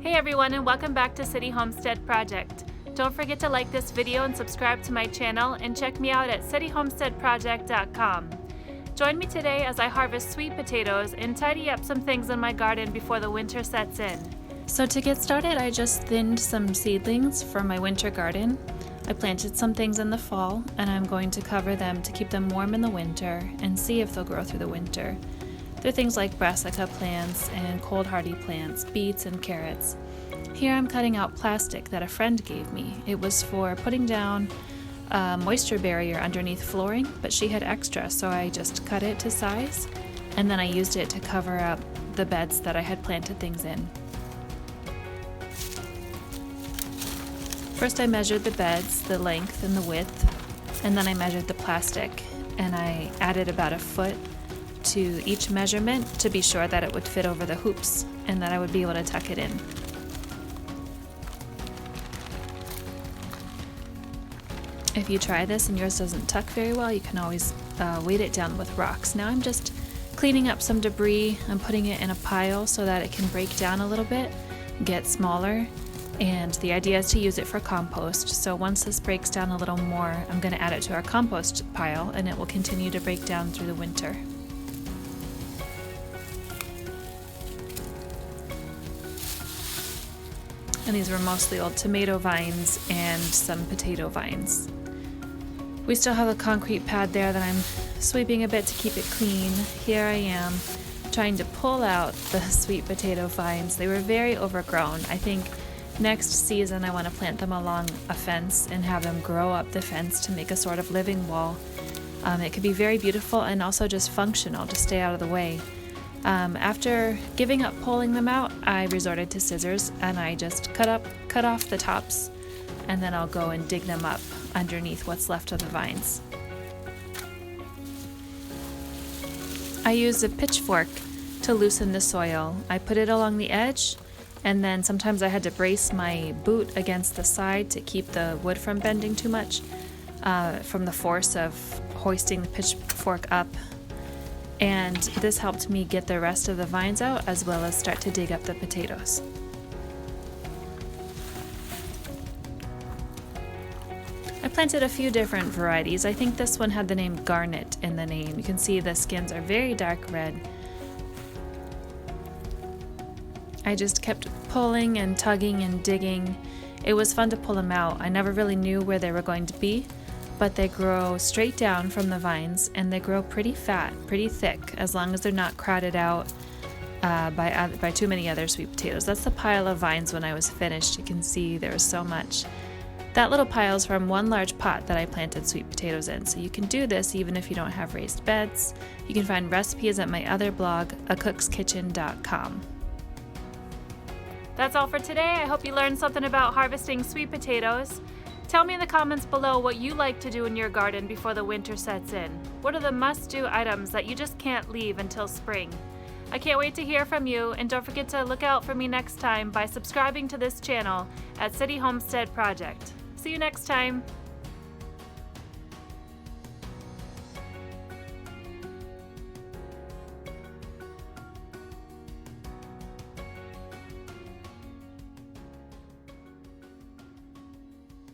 Hey everyone, and welcome back to City Homestead Project. Don't forget to like this video and subscribe to my channel, and check me out at cityhomesteadproject.com. Join me today as I harvest sweet potatoes and tidy up some things in my garden before the winter sets in. So to get started, I just thinned some seedlings for my winter garden. I planted some things in the fall, and I'm going to cover them to keep them warm in the winter and see if they'll grow through the winter. They're things like brassica plants and cold hardy plants, beets and carrots. Here I'm cutting out plastic that a friend gave me. It was for putting down a moisture barrier underneath flooring, but she had extra, so I just cut it to size, and then I used it to cover up the beds that I had planted things in. First I measured the beds, the length and the width, and then I measured the plastic, and I added about a foot to each measurement to be sure that it would fit over the hoops and that I would be able to tuck it in. If you try this and yours doesn't tuck very well, you can always weight it down with rocks. Now I'm just cleaning up some debris. I'm putting it in a pile so that it can break down a little bit, get smaller, and the idea is to use it for compost. So once this breaks down a little more, I'm going to add it to our compost pile, and it will continue to break down through the winter. And these were mostly old tomato vines and some potato vines. We still have a concrete pad there that I'm sweeping a bit to keep it clean. Here I am trying to pull out the sweet potato vines. They were very overgrown. I think next season I want to plant them along a fence and have them grow up the fence to make a sort of living wall. It could be very beautiful and also just functional to stay out of the way. After giving up pulling them out, I resorted to scissors and I just cut off the tops, and then I'll go and dig them up underneath what's left of the vines. I used a pitchfork to loosen the soil. I put it along the edge, and then sometimes I had to brace my boot against the side to keep the wood from bending too much from the force of hoisting the pitchfork up. And this helped me get the rest of the vines out as well as start to dig up the potatoes. I planted a few different varieties. I think this one had the name Garnet in the name. You can see the skins are very dark red. I just kept pulling and tugging and digging. It was fun to pull them out. I never really knew where they were going to be, but they grow straight down from the vines, and they grow pretty fat, pretty thick, as long as they're not crowded out by too many other sweet potatoes. That's the pile of vines when I was finished. You can see there was so much. That little pile is from one large pot that I planted sweet potatoes in, so you can do this even if you don't have raised beds. You can find recipes at my other blog, acooksKitchen.com. That's all for today. I hope you learned something about harvesting sweet potatoes. Tell me in the comments below what you like to do in your garden before the winter sets in. What are the must-do items that you just can't leave until spring? I can't wait to hear from you, and don't forget to look out for me next time by subscribing to this channel at City Homestead Project. See you next time.